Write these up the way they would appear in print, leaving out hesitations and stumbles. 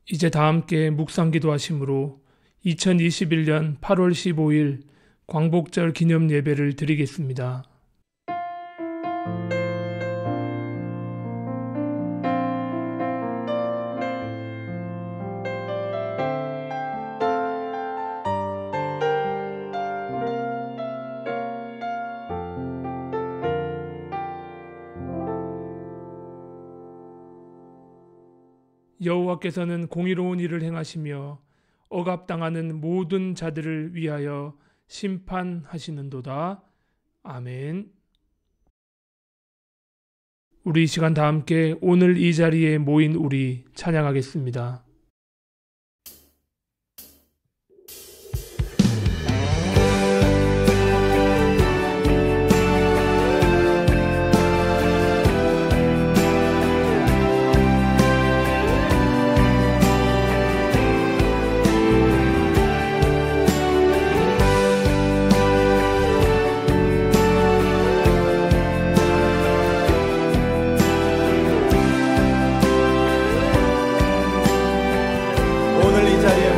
이제 다 함께 묵상기도 하심으로 2021년 8월 15일 광복절 기념 예배를 드리겠습니다. 여호와께서는 공의로운 일을 행하시며 억압당하는 모든 자들을 위하여 심판하시는도다. 아멘. 우리 이 시간 다 함께 오늘 이 자리에 모인 우리 찬양하겠습니다. 오늘 이 자리에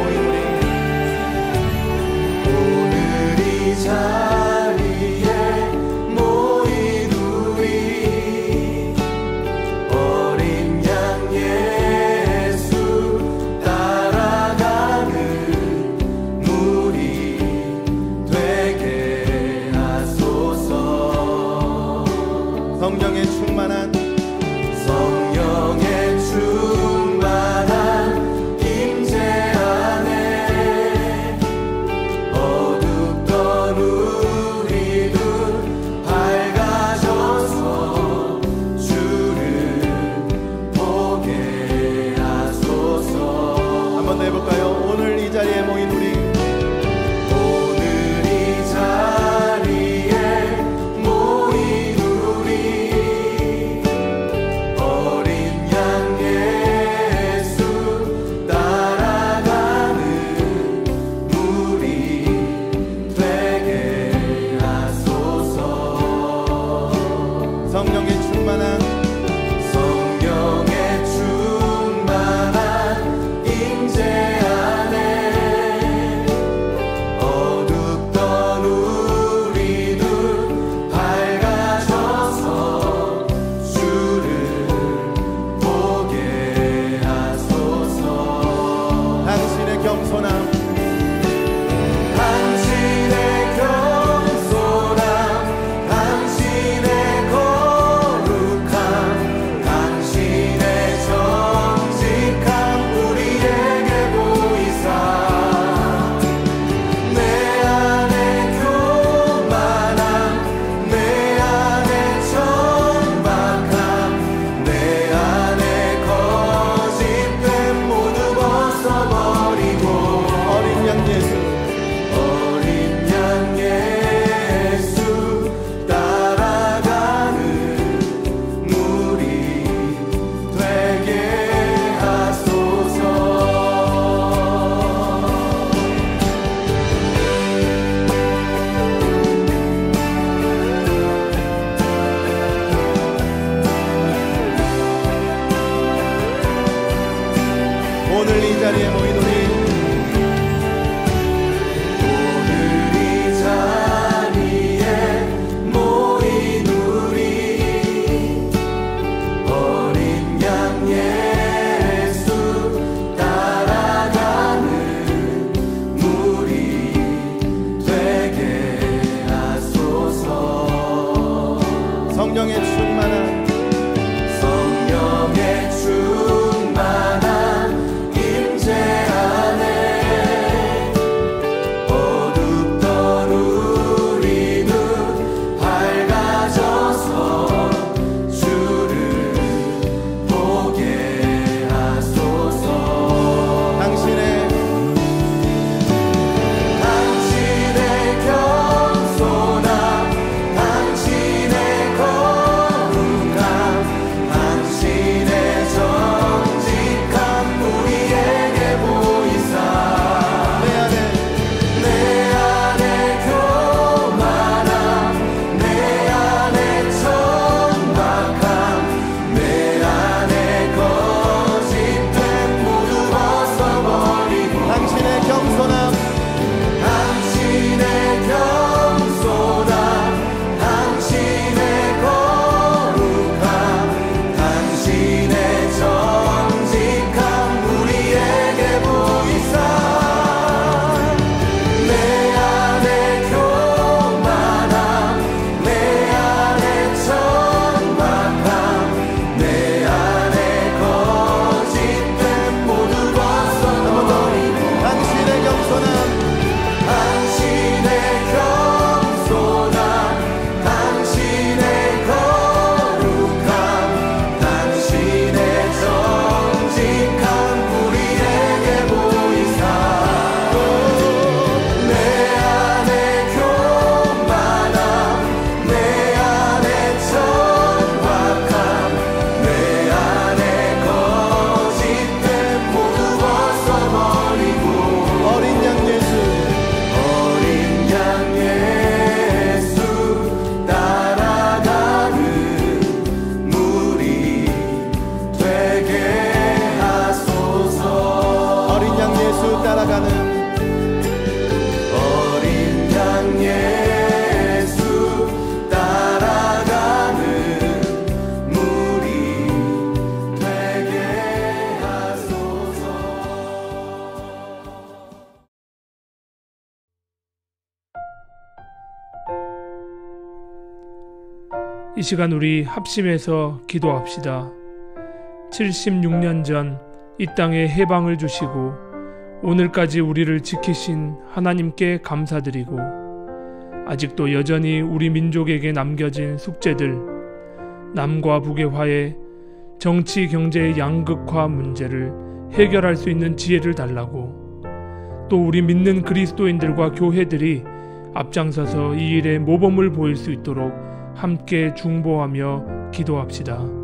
모인 우리 성령의 충만한 임재 예수 따라가는 어린 양 예수 따라가는 무리 되게 하소서. 이 시간 우리 합심해서 기도합시다. 76년 전 이 땅에 해방을 주시고 오늘까지 우리를 지키신 하나님께 감사드리고, 아직도 여전히 우리 민족에게 남겨진 숙제들, 남과 북의 화해, 정치 경제의 양극화 문제를 해결할 수 있는 지혜를 달라고, 또 우리 믿는 그리스도인들과 교회들이 앞장서서 이 일에 모범을 보일 수 있도록 함께 중보하며 기도합시다.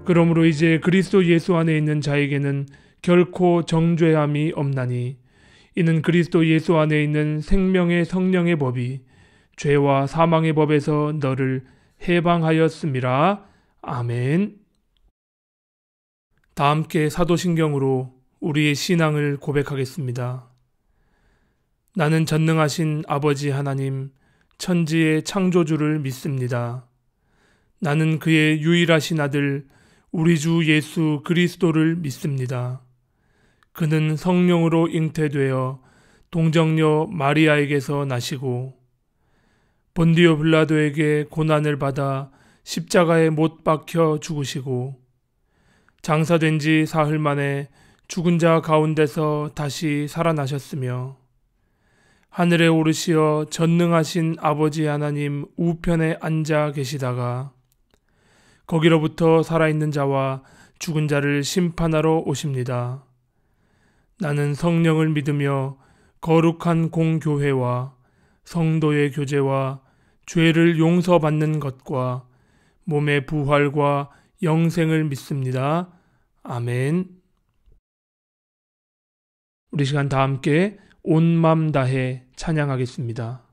그러므로 이제 그리스도 예수 안에 있는 자에게는 결코 정죄함이 없나니, 이는 그리스도 예수 안에 있는 생명의 성령의 법이 죄와 사망의 법에서 너를 해방하였음이라. 아멘. 다 함께 사도신경으로 우리의 신앙을 고백하겠습니다. 나는 전능하신 아버지 하나님, 천지의 창조주를 믿습니다. 나는 그의 유일하신 아들 우리 주 예수 그리스도를 믿습니다. 그는 성령으로 잉태되어 동정녀 마리아에게서 나시고 본디오 빌라도에게 고난을 받아 십자가에 못 박혀 죽으시고 장사된 지 사흘 만에 죽은 자 가운데서 다시 살아나셨으며 하늘에 오르시어 전능하신 아버지 하나님 우편에 앉아 계시다가 거기로부터 살아있는 자와 죽은 자를 심판하러 오십니다. 나는 성령을 믿으며 거룩한 공교회와 성도의 교제와 죄를 용서받는 것과 몸의 부활과 영생을 믿습니다. 아멘. 우리 시간 다 함께 온 맘 다해 찬양하겠습니다.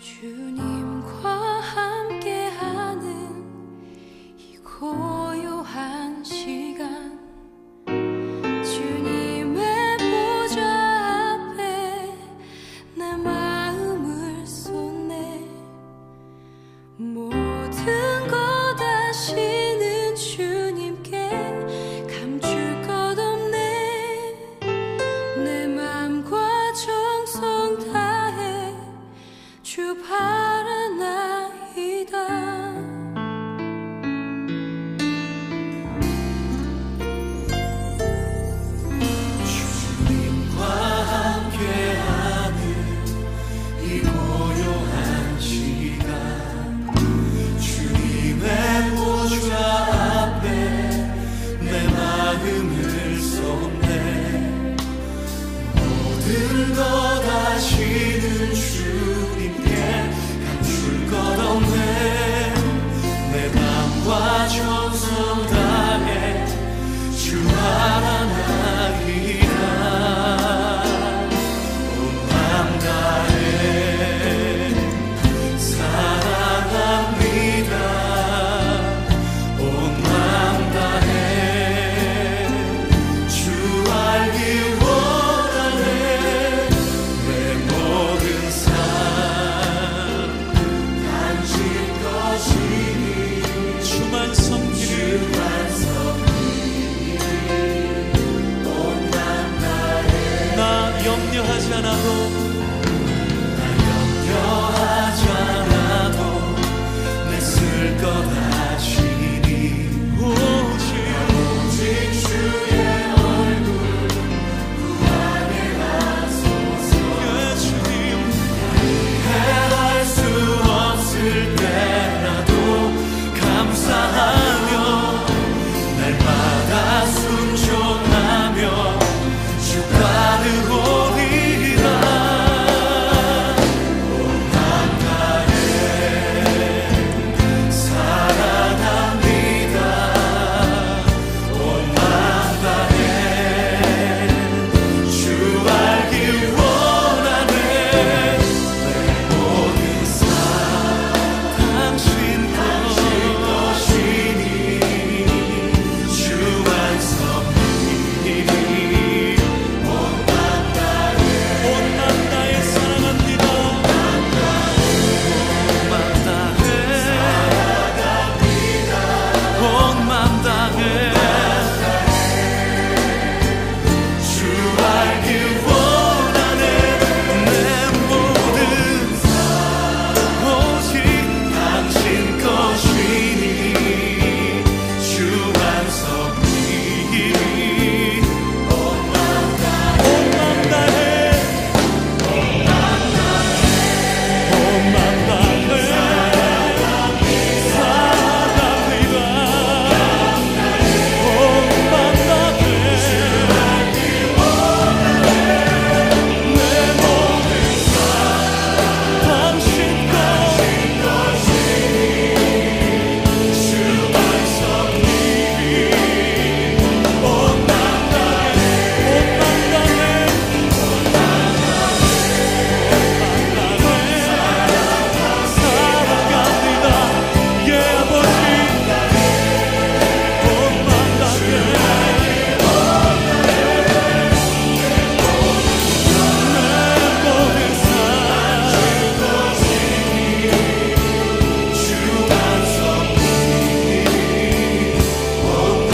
주님과 함께하는 이 고요한 시간, 주님의 보좌 앞에 내 마음을 쏟네. 모든 것 아시는 주님께 감출 것 없네. 내 맘과 정성 모든 것 아시는 주님께 감출 것 없네. 내 맘과 정성 다해 주 하나나이다. 온 맘 다해 사랑합니다. 온 맘 다해 주 알기 원하네. 내 모든 삶 당신 것이니 주만 섬기리. 나 염려하지 않아도 내 쓸 것 아시니. 오직 주의 얼굴 구하게 하소서. 주님 해할 수 없을 때라도 감사하며 날마다 순종하며 주 따르오리라. 온 맘 다해 사랑합니다. 온 맘 다해 주 알기 원하네. 내 모든 삶 당신 것이니 주만 섬기리. 온 맘 다해 사랑합니다. 온 맘 다해 주 알기 원하네. 내 모든 삶 오직 당신 것이니 주만 섬기리. 온 맘 다해 온 맘 다해 사랑합니다. 온 맘 다해 내 모든 삶 당신 것이니 주만 섬기리. 온 맘 다해 사랑합니다. 예 아버지. 온 맘 다해 내 모든 삶 주만 섬기리. 온 맘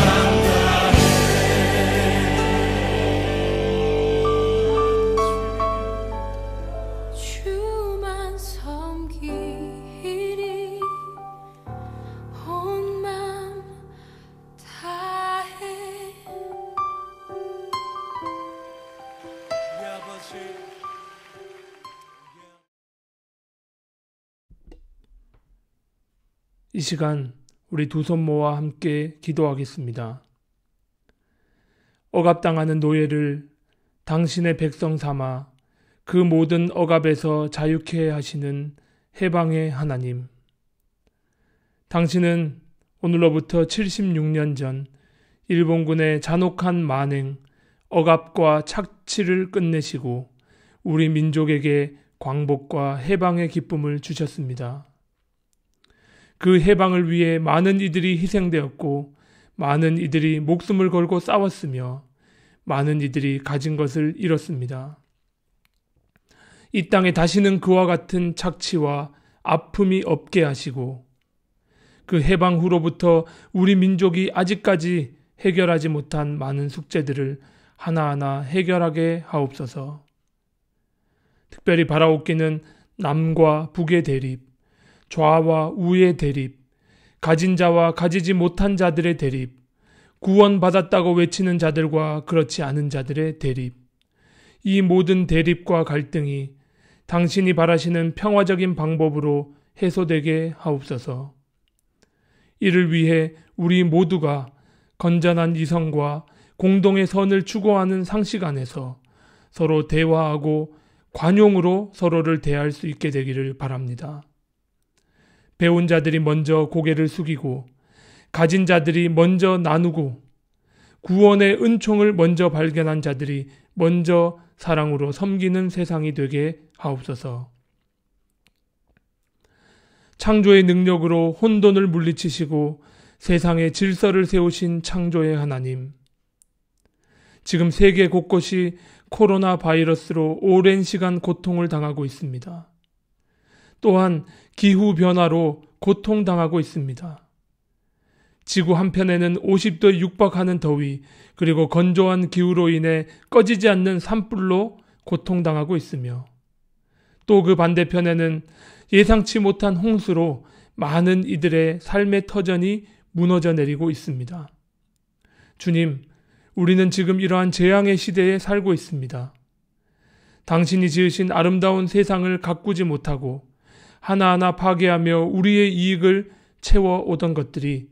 주만 섬기리. 온 맘 다해. 예 아버지. 이 시간 우리 두 손 모아 함께 기도하겠습니다. 억압당하는 노예를 당신의 백성 삼아 그 모든 억압에서 자유케 하시는 해방의 하나님. 당신은 오늘로부터 76년 전 일본군의 잔혹한 만행, 억압과 착취를 끝내시고 우리 민족에게 광복과 해방의 기쁨을 주셨습니다. 그 해방을 위해 많은 이들이 희생되었고 많은 이들이 목숨을 걸고 싸웠으며 많은 이들이 가진 것을 잃었습니다. 이 땅에 다시는 그와 같은 착취와 아픔이 없게 하시고 그 해방 후로부터 우리 민족이 아직까지 해결하지 못한 많은 숙제들을 하나하나 해결하게 하옵소서. 특별히 바라옵기는 남과 북의 대립, 좌와 우의 대립, 가진 자와 가지지 못한 자들의 대립, 구원받았다고 외치는 자들과 그렇지 않은 자들의 대립, 이 모든 대립과 갈등이 당신이 바라시는 평화적인 방법으로 해소되게 하옵소서. 이를 위해 우리 모두가 건전한 이성과 공동의 선을 추구하는 상식 안에서 서로 대화하고 관용으로 서로를 대할 수 있게 되기를 바랍니다. 배운 자들이 먼저 고개를 숙이고 가진 자들이 먼저 나누고 구원의 은총을 먼저 발견한 자들이 먼저 사랑으로 섬기는 세상이 되게 하옵소서. 창조의 능력으로 혼돈을 물리치시고 세상의 질서를 세우신 창조의 하나님, 지금 세계 곳곳이 코로나 바이러스로 오랜 시간 고통을 당하고 있습니다. 또한 기후변화로 고통당하고 있습니다. 지구 한편에는 50도에 육박하는 더위, 그리고 건조한 기후로 인해 꺼지지 않는 산불로 고통당하고 있으며, 또 그 반대편에는 예상치 못한 홍수로 많은 이들의 삶의 터전이 무너져 내리고 있습니다. 주님, 우리는 지금 이러한 재앙의 시대에 살고 있습니다. 당신이 지으신 아름다운 세상을 가꾸지 못하고 하나하나 파괴하며 우리의 이익을 채워오던 것들이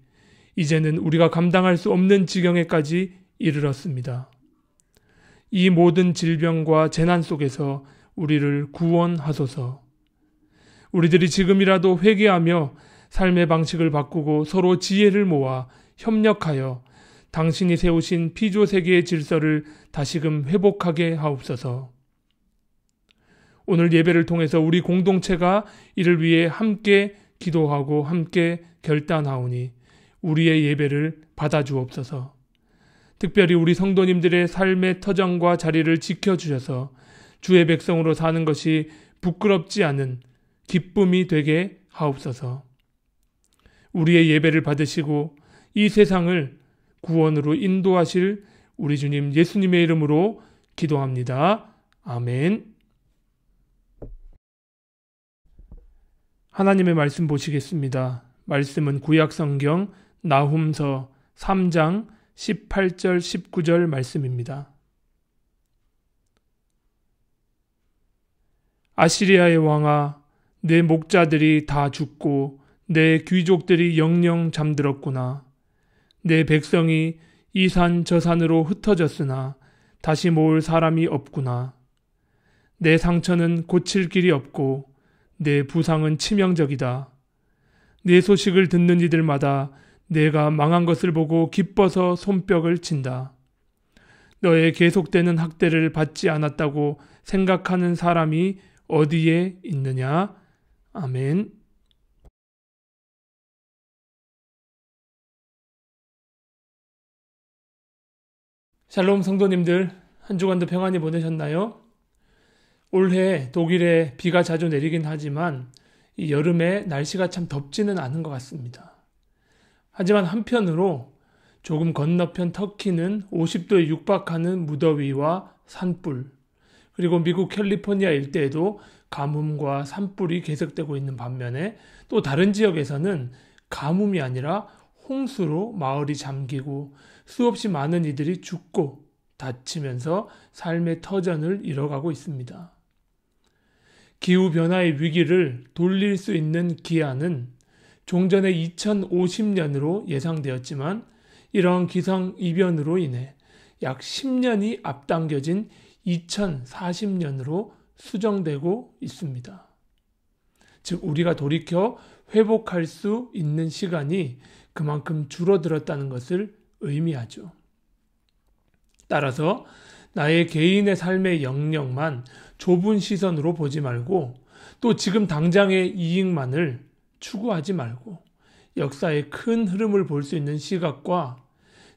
이제는 우리가 감당할 수 없는 지경에까지 이르렀습니다. 이 모든 질병과 재난 속에서 우리를 구원하소서. 우리들이 지금이라도 회개하며 삶의 방식을 바꾸고 서로 지혜를 모아 협력하여 당신이 세우신 피조세계의 질서를 다시금 회복하게 하옵소서. 오늘 예배를 통해서 우리 공동체가 이를 위해 함께 기도하고 함께 결단하오니 우리의 예배를 받아주옵소서. 특별히 우리 성도님들의 삶의 터전과 자리를 지켜주셔서 주의 백성으로 사는 것이 부끄럽지 않은 기쁨이 되게 하옵소서. 우리의 예배를 받으시고 이 세상을 구원으로 인도하실 우리 주님 예수님의 이름으로 기도합니다. 아멘. 하나님의 말씀 보시겠습니다. 말씀은 구약성경 나훔서 3장 18절 19절 말씀입니다. 아시리아의 왕아, 내 목자들이 다 죽고 내 귀족들이 영영 잠들었구나. 내 백성이 이 산 저 산으로 흩어졌으나 다시 모을 사람이 없구나. 내 상처는 고칠 길이 없고 내 부상은 치명적이다. 내 소식을 듣는 이들마다 내가 망한 것을 보고 기뻐서 손뼉을 친다. 너의 계속되는 학대를 받지 않았다고 생각하는 사람이 어디에 있느냐? 아멘. 샬롬 성도님들, 한 주간도 평안히 보내셨나요? 올해 독일에 비가 자주 내리긴 하지만 이 여름에 날씨가 참 덥지는 않은 것 같습니다. 하지만 한편으로 조금 건너편 터키는 50도에 육박하는 무더위와 산불, 그리고 미국 캘리포니아 일대에도 가뭄과 산불이 계속되고 있는 반면에 또 다른 지역에서는 가뭄이 아니라 홍수로 마을이 잠기고 수없이 많은 이들이 죽고 다치면서 삶의 터전을 잃어가고 있습니다. 기후변화의 위기를 돌릴 수 있는 기한은 종전의 2050년으로 예상되었지만 이러한 기상이변으로 인해 약 10년이 앞당겨진 2040년으로 수정되고 있습니다. 즉 우리가 돌이켜 회복할 수 있는 시간이 그만큼 줄어들었다는 것을 의미하죠. 따라서 나의 개인의 삶의 영역만 좁은 시선으로 보지 말고 또 지금 당장의 이익만을 추구하지 말고 역사의 큰 흐름을 볼 수 있는 시각과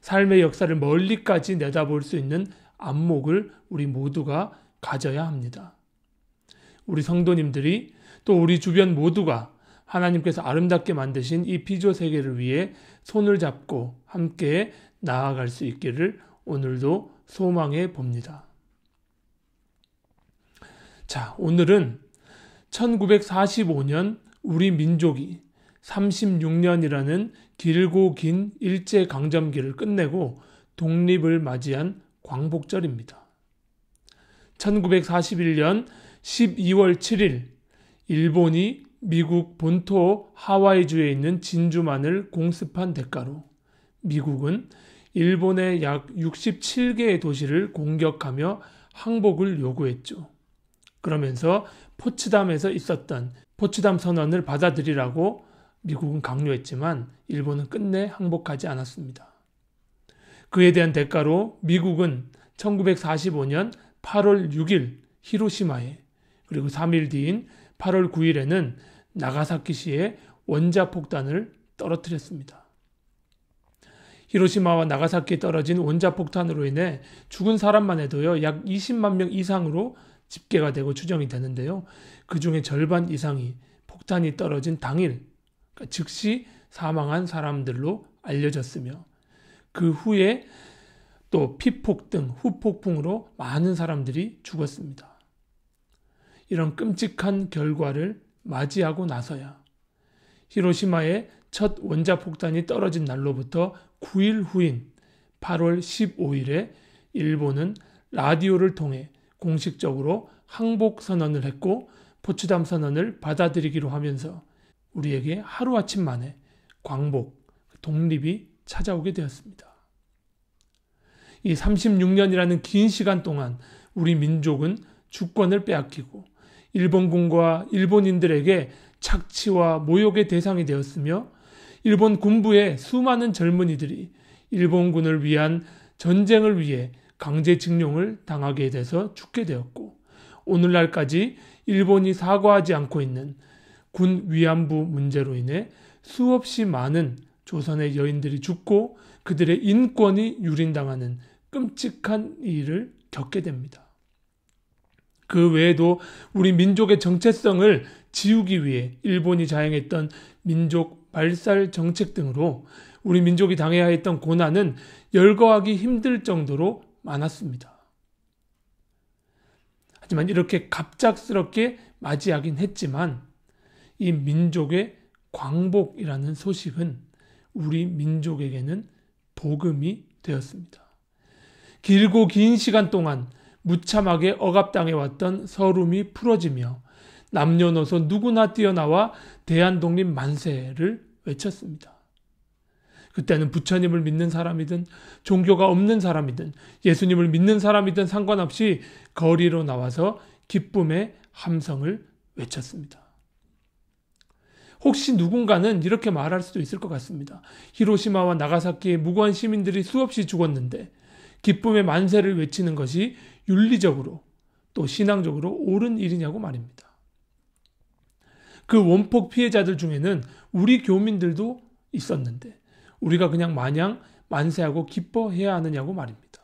삶의 역사를 멀리까지 내다볼 수 있는 안목을 우리 모두가 가져야 합니다. 우리 성도님들이 또 우리 주변 모두가 하나님께서 아름답게 만드신 이 피조 세계를 위해 손을 잡고 함께 나아갈 수 있기를 오늘도 소망해 봅니다. 자, 오늘은 1945년 우리 민족이 36년이라는 길고 긴 일제강점기를 끝내고 독립을 맞이한 광복절입니다. 1941년 12월 7일 일본이 미국 본토 하와이주에 있는 진주만을 공습한 대가로 미국은 일본의 약 67개의 도시를 공격하며 항복을 요구했죠. 그러면서 포츠담에서 있었던 포츠담 선언을 받아들이라고 미국은 강요했지만 일본은 끝내 항복하지 않았습니다. 그에 대한 대가로 미국은 1945년 8월 6일 히로시마에, 그리고 3일 뒤인 8월 9일에는 나가사키시에 원자폭탄을 떨어뜨렸습니다. 히로시마와 나가사키에 떨어진 원자폭탄으로 인해 죽은 사람만 해도요, 약 20만 명 이상으로 집계가 되고 추정이 되는데요. 그 중에 절반 이상이 폭탄이 떨어진 당일, 그러니까 즉시 사망한 사람들로 알려졌으며, 그 후에 또 피폭 등 후폭풍으로 많은 사람들이 죽었습니다. 이런 끔찍한 결과를 맞이하고 나서야 히로시마에 첫 원자폭탄이 떨어진 날로부터 9일 후인 8월 15일에 일본은 라디오를 통해 공식적으로 항복 선언을 했고, 포츠담 선언을 받아들이기로 하면서 우리에게 하루아침 만에 광복, 독립이 찾아오게 되었습니다. 이 36년이라는 긴 시간 동안 우리 민족은 주권을 빼앗기고 일본군과 일본인들에게 착취와 모욕의 대상이 되었으며, 일본 군부의 수많은 젊은이들이 일본군을 위한 전쟁을 위해 강제징용을 당하게 돼서 죽게 되었고, 오늘날까지 일본이 사과하지 않고 있는 군 위안부 문제로 인해 수없이 많은 조선의 여인들이 죽고 그들의 인권이 유린당하는 끔찍한 일을 겪게 됩니다. 그 외에도 우리 민족의 정체성을 지우기 위해 일본이 자행했던 민족 말살 정책 등으로 우리 민족이 당해야 했던 고난은 열거하기 힘들 정도로 많았습니다. 하지만 이렇게 갑작스럽게 맞이하긴 했지만 이 민족의 광복이라는 소식은 우리 민족에게는 복음이 되었습니다. 길고 긴 시간 동안 무참하게 억압당해왔던 서름이 풀어지며 남녀노소 누구나 뛰어나와 대한독립 만세를 외쳤습니다. 그때는 부처님을 믿는 사람이든 종교가 없는 사람이든 예수님을 믿는 사람이든 상관없이 거리로 나와서 기쁨의 함성을 외쳤습니다. 혹시 누군가는 이렇게 말할 수도 있을 것 같습니다. 히로시마와 나가사키의 무고한 시민들이 수없이 죽었는데 기쁨의 만세를 외치는 것이 윤리적으로 또 신앙적으로 옳은 일이냐고 말입니다. 그 원폭 피해자들 중에는 우리 교민들도 있었는데 우리가 그냥 마냥 만세하고 기뻐해야 하느냐고 말입니다.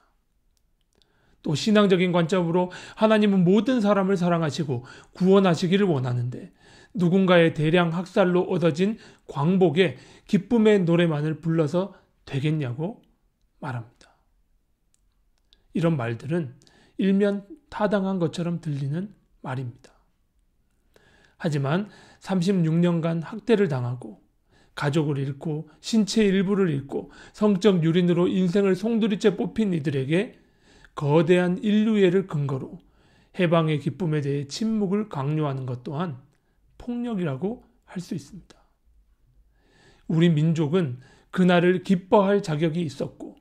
또 신앙적인 관점으로 하나님은 모든 사람을 사랑하시고 구원하시기를 원하는데 누군가의 대량 학살로 얻어진 광복에 기쁨의 노래만을 불러서 되겠냐고 말합니다. 이런 말들은 일면 타당한 것처럼 들리는 말입니다. 하지만 36년간 학대를 당하고 가족을 잃고 신체 일부를 잃고 성적 유린으로 인생을 송두리째 뽑힌 이들에게 거대한 인류애를 근거로 해방의 기쁨에 대해 침묵을 강요하는 것 또한 폭력이라고 할 수 있습니다. 우리 민족은 그날을 기뻐할 자격이 있었고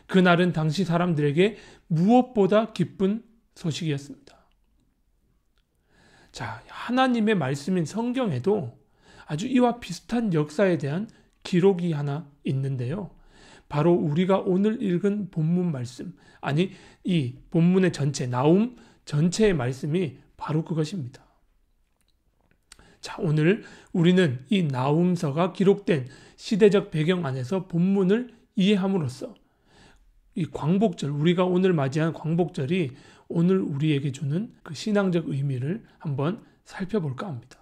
그날은 당시 사람들에게 무엇보다 기쁜 소식이었습니다. 자, 하나님의 말씀인 성경에도 아주 이와 비슷한 역사에 대한 기록이 하나 있는데요. 바로 우리가 오늘 읽은 본문 말씀, 아니 이 본문의 전체, 나움 전체의 말씀이 바로 그것입니다. 자, 오늘 우리는 이 나움서가 기록된 시대적 배경 안에서 본문을 이해함으로써 이 광복절, 우리가 오늘 맞이한 광복절이 오늘 우리에게 주는 그 신앙적 의미를 한번 살펴볼까 합니다.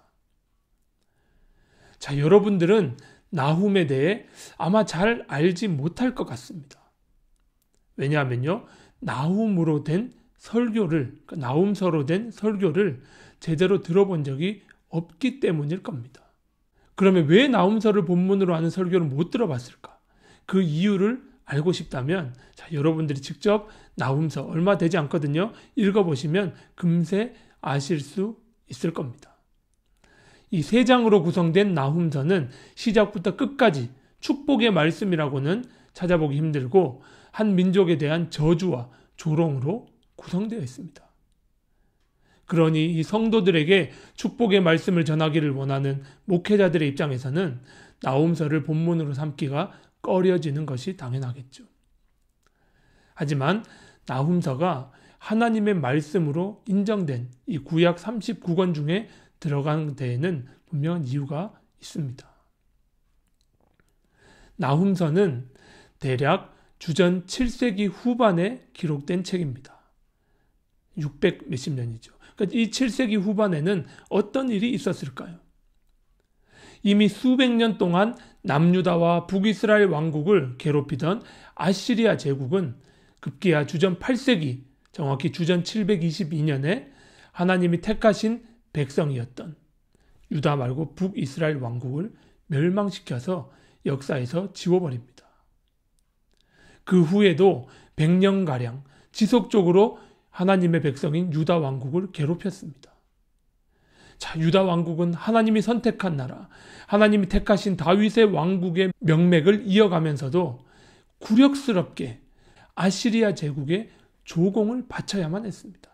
자, 여러분들은 나훔에 대해 아마 잘 알지 못할 것 같습니다. 왜냐하면요, 나훔으로 된 설교를, 나훔서로 된 설교를 제대로 들어본 적이 없기 때문일 겁니다. 그러면 왜 나훔서를 본문으로 하는 설교를 못 들어봤을까? 그 이유를 알고 싶다면 자, 여러분들이 직접 나훔서 얼마 되지 않거든요. 읽어보시면 금세 아실 수 있을 겁니다. 이 3장으로 구성된 나훔서는 시작부터 끝까지 축복의 말씀이라고는 찾아보기 힘들고 한 민족에 대한 저주와 조롱으로 구성되어 있습니다. 그러니 이 성도들에게 축복의 말씀을 전하기를 원하는 목회자들의 입장에서는 나훔서를 본문으로 삼기가 꺼려지는 것이 당연하겠죠. 하지만 나훔서가 하나님의 말씀으로 인정된 이 구약 39권 중에 들어간 데에는 분명한 이유가 있습니다. 나훔서는 대략 주전 7세기 후반에 기록된 책입니다. 600 몇십 년이죠. 그러니까 이 7세기 후반에는 어떤 일이 있었을까요? 이미 수백 년 동안 남유다와 북이스라엘 왕국을 괴롭히던 아시리아 제국은 급기야 주전 8세기, 정확히 주전 722년에 하나님이 택하신 백성이었던 유다 말고 북이스라엘 왕국을 멸망시켜서 역사에서 지워버립니다. 그 후에도 100년가량 지속적으로 하나님의 백성인 유다 왕국을 괴롭혔습니다. 자, 유다 왕국은 하나님이 선택한 나라, 하나님이 택하신 다윗의 왕국의 명맥을 이어가면서도 굴욕스럽게 아시리아 제국의 조공을 바쳐야만 했습니다.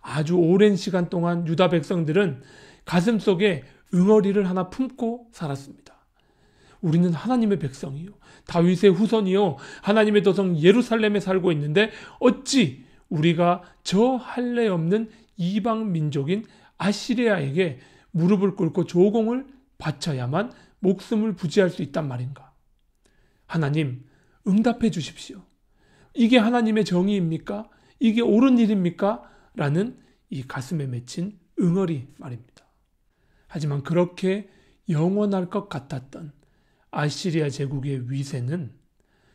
아주 오랜 시간 동안 유다 백성들은 가슴속에 응어리를 하나 품고 살았습니다. 우리는 하나님의 백성이요, 다윗의 후손이요, 하나님의 도성 예루살렘에 살고 있는데 어찌 우리가 저 할례 없는 이방 민족인 아시리아에게 무릎을 꿇고 조공을 바쳐야만 목숨을 부지할 수 있단 말인가? 하나님, 응답해 주십시오. 이게 하나님의 정의입니까? 이게 옳은 일입니까? 라는 이 가슴에 맺힌 응어리 말입니다. 하지만 그렇게 영원할 것 같았던 아시리아 제국의 위세는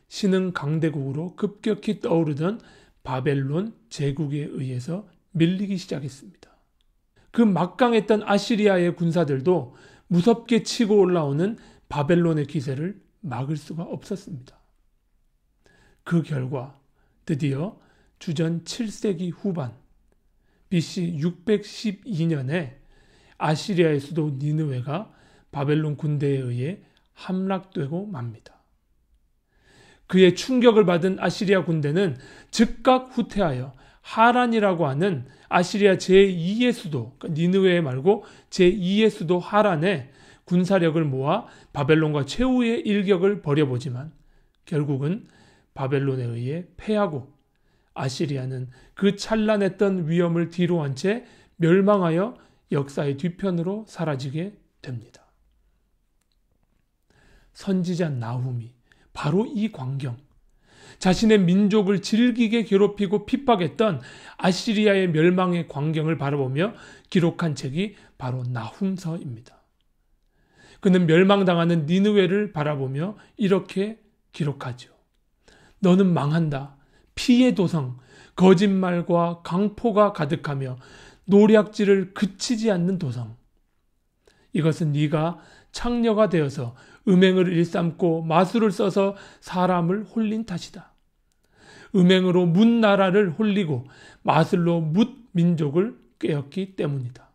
신흥 강대국으로 급격히 떠오르던 바벨론 제국에 의해서 밀리기 시작했습니다. 그 막강했던 아시리아의 군사들도 무섭게 치고 올라오는 바벨론의 기세를 막을 수가 없었습니다. 그 결과 드디어 주전 7세기 후반 BC 612년에 아시리아의 수도 니느웨가 바벨론 군대에 의해 함락되고 맙니다. 그의 충격을 받은 아시리아 군대는 즉각 후퇴하여 하란이라고 하는 아시리아 제2의 수도, 그러니까 니느웨 말고 제2의 수도 하란에 군사력을 모아 바벨론과 최후의 일격을 벌여보지만 결국은 바벨론에 의해 패하고 아시리아는 그 찬란했던 위엄을 뒤로한 채 멸망하여 역사의 뒤편으로 사라지게 됩니다. 선지자 나훔이 바로 이 광경, 자신의 민족을 질기게 괴롭히고 핍박했던 아시리아의 멸망의 광경을 바라보며 기록한 책이 바로 나훔서입니다. 그는 멸망당하는 니느웨를 바라보며 이렇게 기록하죠. 너는 망한다. 피의 도성, 거짓말과 강포가 가득하며 노략질을 그치지 않는 도성. 이것은 네가 창녀가 되어서 음행을 일삼고 마술을 써서 사람을 홀린 탓이다. 음행으로 뭇 나라를 홀리고 마술로 뭇 민족을 꿰었기 때문이다.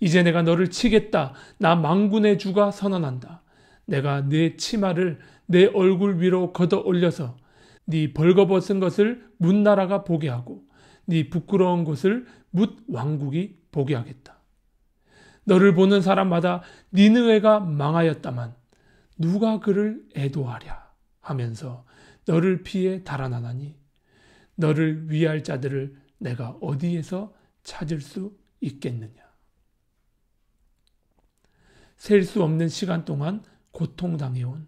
이제 내가 너를 치겠다. 나 만군의 주가 선언한다. 내가 네 치마를 내 얼굴 위로 걷어 올려서 네 벌거벗은 것을 뭇 나라가 보게 하고 네 부끄러운 것을 뭇 왕국이 보게 하겠다. 너를 보는 사람마다 니느웨가 망하였다만 누가 그를 애도하랴 하면서 너를 피해 달아나나니 너를 위할 자들을 내가 어디에서 찾을 수 있겠느냐. 셀 수 없는 시간 동안 고통당해온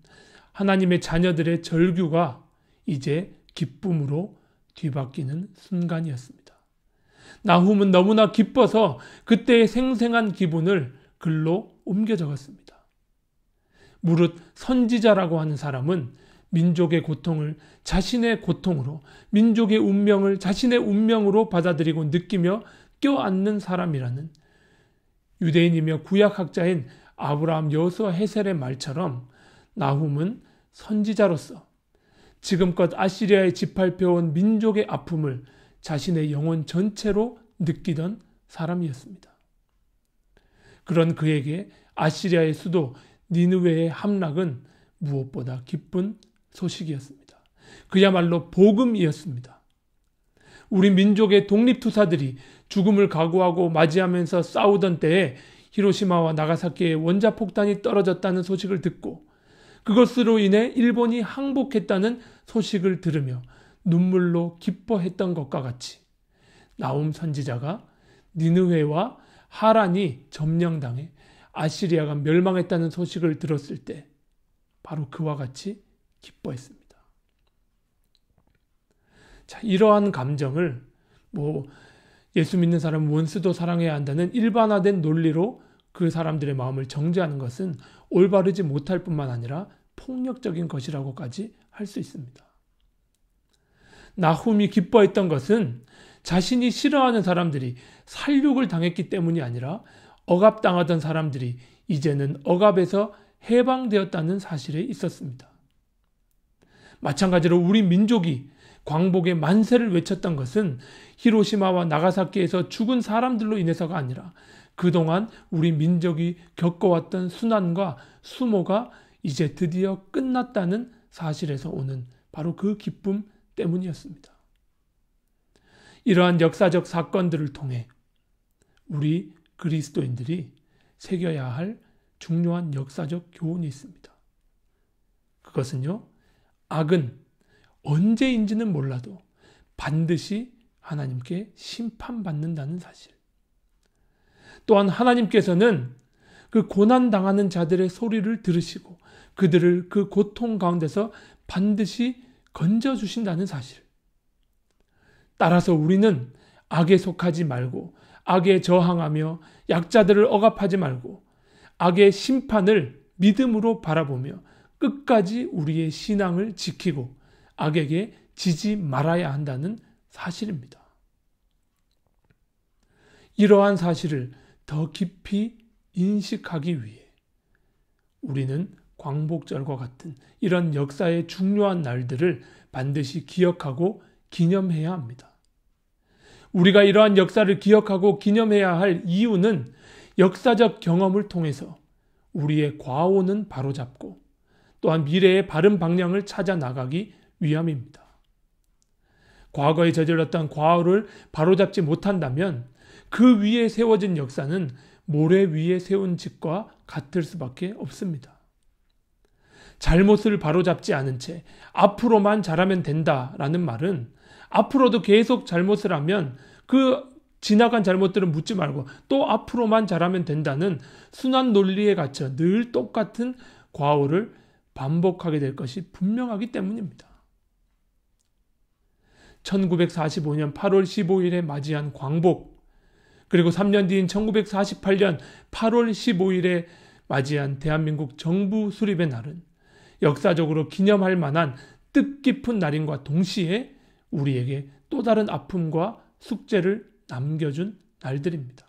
하나님의 자녀들의 절규가 이제 기쁨으로 뒤바뀌는 순간이었습니다. 나훔은 너무나 기뻐서 그때의 생생한 기분을 글로 옮겨 적었습니다. 무릇 선지자라고 하는 사람은 민족의 고통을 자신의 고통으로, 민족의 운명을 자신의 운명으로 받아들이고 느끼며 껴안는 사람이라는 유대인이며 구약학자인 아브라함, 여호수아, 헤셀의 말처럼 나훔은 선지자로서 지금껏 아시리아에 짓밟혀온 민족의 아픔을 자신의 영혼 전체로 느끼던 사람이었습니다. 그런 그에게 아시리아의 수도 니느웨의 함락은 무엇보다 기쁜 소식이었습니다. 그야말로 복음이었습니다. 우리 민족의 독립투사들이 죽음을 각오하고 맞이하면서 싸우던 때에 히로시마와 나가사키에 원자폭탄이 떨어졌다는 소식을 듣고 그것으로 인해 일본이 항복했다는 소식을 들으며 눈물로 기뻐했던 것과 같이 나훔 선지자가 니느웨와 하란이 점령당해 아시리아가 멸망했다는 소식을 들었을 때 바로 그와 같이 기뻐했습니다. 자, 이러한 감정을 예수 믿는 사람은 원수도 사랑해야 한다는 일반화된 논리로 그 사람들의 마음을 정죄하는 것은 올바르지 못할 뿐만 아니라 폭력적인 것이라고까지 할 수 있습니다. 나훔이 기뻐했던 것은 자신이 싫어하는 사람들이 살육을 당했기 때문이 아니라 억압당하던 사람들이 이제는 억압에서 해방되었다는 사실에 있었습니다. 마찬가지로 우리 민족이 광복의 만세를 외쳤던 것은 히로시마와 나가사키에서 죽은 사람들로 인해서가 아니라 그동안 우리 민족이 겪어왔던 순환과 수모가 이제 드디어 끝났다는 사실에서 오는 바로 그 기쁨 때문이었습니다. 이러한 역사적 사건들을 통해 우리 그리스도인들이 새겨야 할 중요한 역사적 교훈이 있습니다. 그것은요, 악은 언제인지는 몰라도 반드시 하나님께 심판받는다는 사실. 또한 하나님께서는 그 고난당하는 자들의 소리를 들으시고 그들을 그 고통 가운데서 반드시 건져주신다는 사실. 따라서 우리는 악에 속하지 말고 악에 저항하며 약자들을 억압하지 말고 악의 심판을 믿음으로 바라보며 끝까지 우리의 신앙을 지키고 악에게 지지 말아야 한다는 사실입니다. 이러한 사실을 더 깊이 인식하기 위해 우리는 광복절과 같은 이런 역사의 중요한 날들을 반드시 기억하고 기념해야 합니다. 우리가 이러한 역사를 기억하고 기념해야 할 이유는 역사적 경험을 통해서 우리의 과오는 바로잡고 또한 미래의 바른 방향을 찾아 나가기 위함입니다. 과거에 저질렀던 과오를 바로잡지 못한다면 그 위에 세워진 역사는 모래 위에 세운 집과 같을 수밖에 없습니다. 잘못을 바로잡지 않은 채 앞으로만 잘하면 된다라는 말은 앞으로도 계속 잘못을 하면 그 지나간 잘못들은 묻지 말고 또 앞으로만 잘하면 된다는 순환 논리에 갇혀 늘 똑같은 과오를 반복하게 될 것이 분명하기 때문입니다. 1945년 8월 15일에 맞이한 광복, 그리고 3년 뒤인 1948년 8월 15일에 맞이한 대한민국 정부 수립의 날은 역사적으로 기념할 만한 뜻깊은 날인과 동시에 우리에게 또 다른 아픔과 숙제를 남겨준 날들입니다.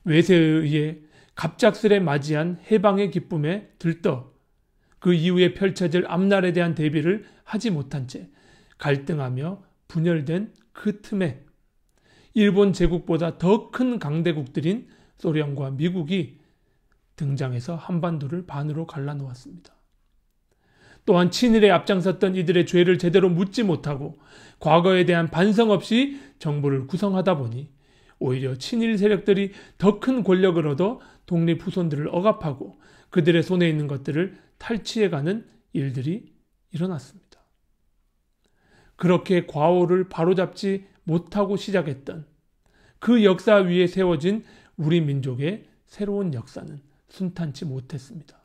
외세에 의해 갑작스레 맞이한 해방의 기쁨에 들떠 그 이후에 펼쳐질 앞날에 대한 대비를 하지 못한 채 갈등하며 분열된 그 틈에 일본 제국보다 더 큰 강대국들인 소련과 미국이 등장해서 한반도를 반으로 갈라놓았습니다. 또한 친일에 앞장섰던 이들의 죄를 제대로 묻지 못하고 과거에 대한 반성 없이 정부를 구성하다 보니 오히려 친일 세력들이 더 큰 권력을 얻어 독립 후손들을 억압하고 그들의 손에 있는 것들을 탈취해가는 일들이 일어났습니다. 그렇게 과오를 바로잡지 못하고 시작했던 그 역사 위에 세워진 우리 민족의 새로운 역사는 순탄치 못했습니다.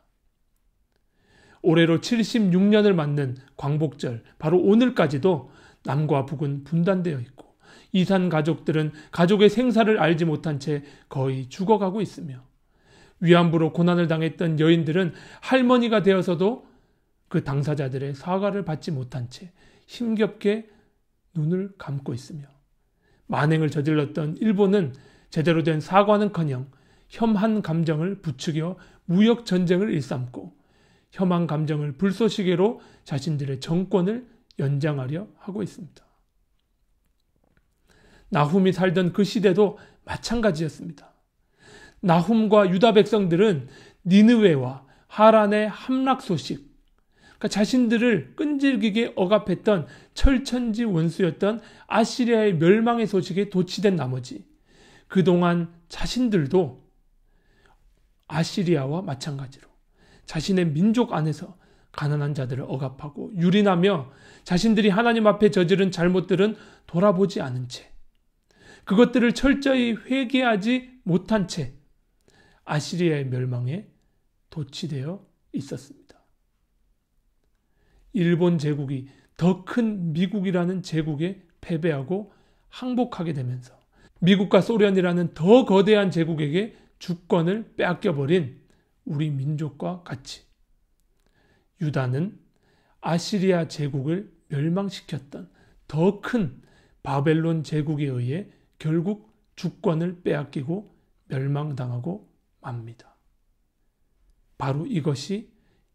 올해로 76년을 맞는 광복절, 바로 오늘까지도 남과 북은 분단되어 있고 이산 가족들은 가족의 생사를 알지 못한 채 거의 죽어가고 있으며 위안부로 고난을 당했던 여인들은 할머니가 되어서도 그 당사자들의 사과를 받지 못한 채 힘겹게 눈을 감고 있으며 만행을 저질렀던 일본은 제대로 된 사과는커녕 혐한 감정을 부추겨 무역 전쟁을 일삼고 혐한 감정을 불쏘시개로 자신들의 정권을 연장하려 하고 있습니다. 나훔이 살던 그 시대도 마찬가지였습니다. 나훔과 유다 백성들은 니느웨와 하란의 함락 소식, 그러니까 자신들을 끈질기게 억압했던 철천지 원수였던 아시리아의 멸망의 소식에 도취된 나머지 그동안 자신들도 아시리아와 마찬가지로 자신의 민족 안에서 가난한 자들을 억압하고 유린하며 자신들이 하나님 앞에 저지른 잘못들은 돌아보지 않은 채 그것들을 철저히 회개하지 못한 채 아시리아의 멸망에 도취되어 있었습니다. 일본 제국이 더 큰 미국이라는 제국에 패배하고 항복하게 되면서 미국과 소련이라는 더 거대한 제국에게 주권을 빼앗겨버린 우리 민족과 같이 유다는 아시리아 제국을 멸망시켰던 더 큰 바벨론 제국에 의해 결국 주권을 빼앗기고 멸망당하고 맙니다. 바로 이것이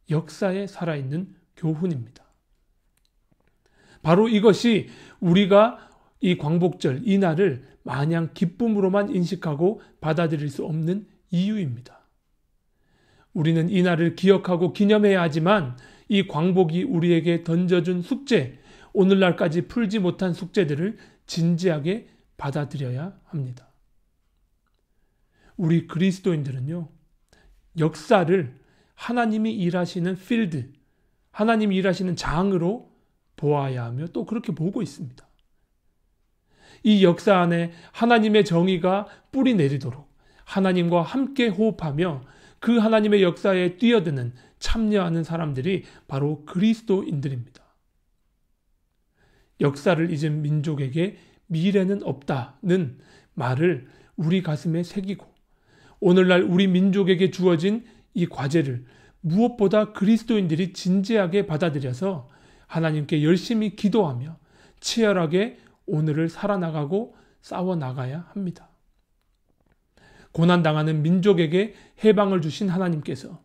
역사에 살아있는 교훈입니다. 바로 이것이 우리가 이 광복절, 이 날을 마냥 기쁨으로만 인식하고 받아들일 수 없는 이유입니다. 우리는 이 날을 기억하고 기념해야 하지만 이 광복이 우리에게 던져준 숙제, 오늘날까지 풀지 못한 숙제들을 진지하게 받아들여야 합니다. 우리 그리스도인들은요, 역사를 하나님이 일하시는 필드, 하나님이 일하시는 장으로 보아야 하며 또 그렇게 보고 있습니다. 이 역사 안에 하나님의 정의가 뿌리 내리도록 하나님과 함께 호흡하며 그 하나님의 역사에 뛰어드는 참여하는 사람들이 바로 그리스도인들입니다. 역사를 잊은 민족에게 미래는 없다는 말을 우리 가슴에 새기고 오늘날 우리 민족에게 주어진 이 과제를 무엇보다 그리스도인들이 진지하게 받아들여서 하나님께 열심히 기도하며 치열하게 오늘을 살아나가고 싸워나가야 합니다. 고난당하는 민족에게 해방을 주신 하나님께서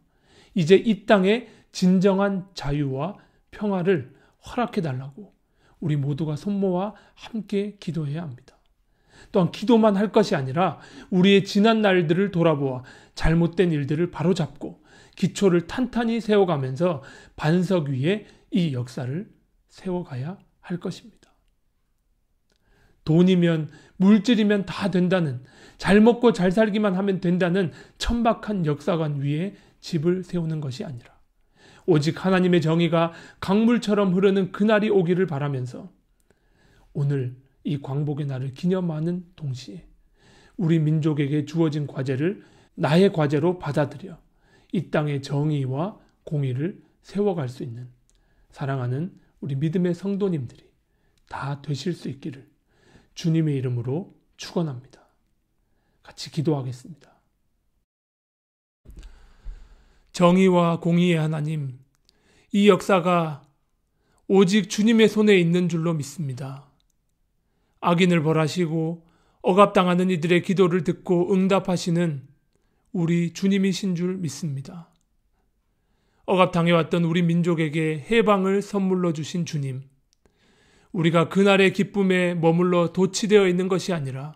이제 이 땅에 진정한 자유와 평화를 허락해달라고 우리 모두가 손모아 함께 기도해야 합니다. 또한 기도만 할 것이 아니라 우리의 지난 날들을 돌아보아 잘못된 일들을 바로잡고 기초를 탄탄히 세워가면서 반석 위에 이 역사를 세워가야 할 것입니다. 돈이면 물질이면 다 된다는, 잘 먹고 잘 살기만 하면 된다는 천박한 역사관 위에 집을 세우는 것이 아니라 오직 하나님의 정의가 강물처럼 흐르는 그날이 오기를 바라면서 오늘 이 광복의 날을 기념하는 동시에 우리 민족에게 주어진 과제를 나의 과제로 받아들여 이 땅의 정의와 공의를 세워갈 수 있는 사랑하는 우리 믿음의 성도님들이 다 되실 수 있기를 주님의 이름으로 축원합니다. 같이 기도하겠습니다. 정의와 공의의 하나님, 이 역사가 오직 주님의 손에 있는 줄로 믿습니다. 악인을 벌하시고 억압당하는 이들의 기도를 듣고 응답하시는 우리 주님이신 줄 믿습니다. 억압당해왔던 우리 민족에게 해방을 선물로 주신 주님, 우리가 그날의 기쁨에 머물러 도취되어 있는 것이 아니라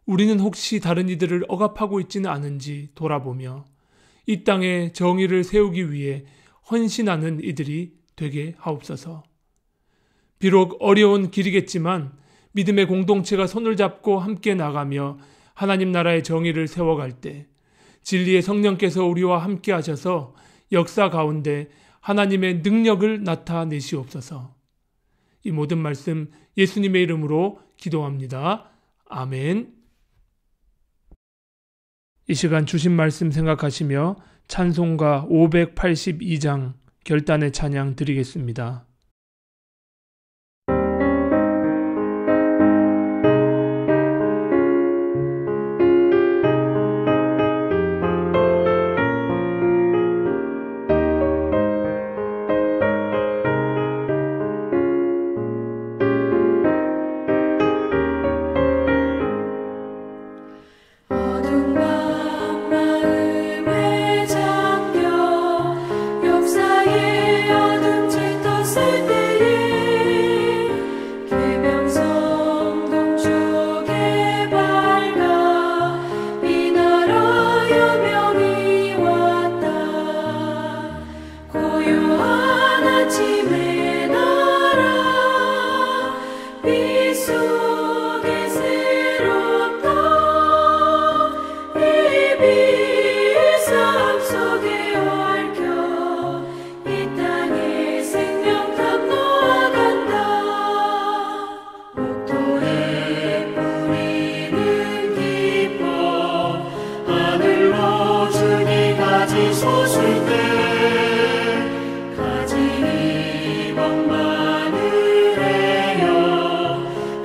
우리는 혹시 다른 이들을 억압하고 있지는 않은지 돌아보며 이 땅에 정의를 세우기 위해 헌신하는 이들이 되게 하옵소서. 비록 어려운 길이겠지만 믿음의 공동체가 손을 잡고 함께 나가며 하나님 나라의 정의를 세워갈 때 진리의 성령께서 우리와 함께 하셔서 역사 가운데 하나님의 능력을 나타내시옵소서. 이 모든 말씀 예수님의 이름으로 기도합니다. 아멘. 이 시간 주신 말씀 생각하시며 찬송가 582장 결단의 찬양 드리겠습니다. 역사의 어둠 짙어 솟을 때 가진 마늘에여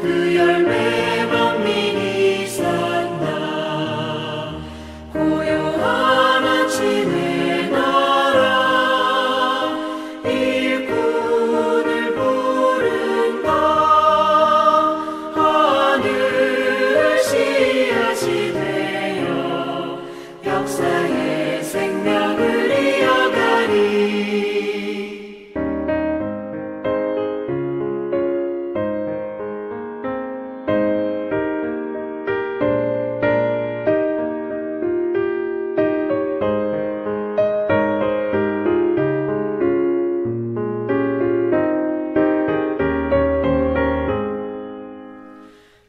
그 열매 만민이 산다. 고요한 아침의 나라 일꾼을 부른다. 하늘 씨앗이 되어 역사의 생명을 이어가리.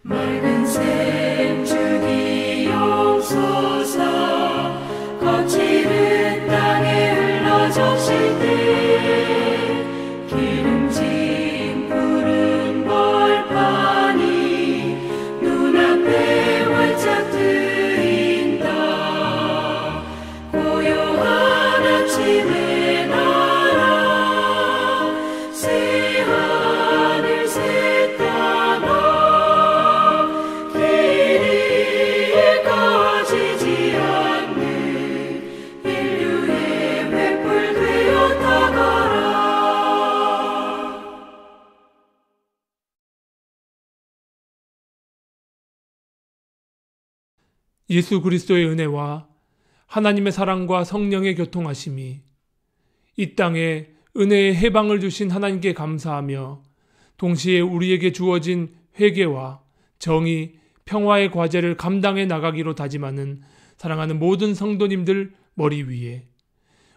맑은 샘줄기 용솟아 거칠은 땅에 흘러 적실 때 기름진 푸른 벌판이 눈앞에 활짝 트인다. 고요한 아침의 나라 새 하늘 새 땅아 길이 꺼지지 않는 인류의 횃불 되어 다가라. 예수 그리스도의 은혜와 하나님의 사랑과 성령의 교통하심이 이 땅에 은혜의 해방을 주신 하나님께 감사하며 동시에 우리에게 주어진 회개와 정의, 평화의 과제를 감당해 나가기로 다짐하는 사랑하는 모든 성도님들 머리 위에,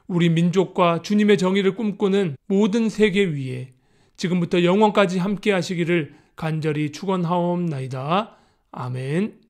우리 민족과 주님의 정의를 꿈꾸는 모든 세계 위에 지금부터 영원까지 함께 하시기를 간절히 축원하옵나이다. 아멘.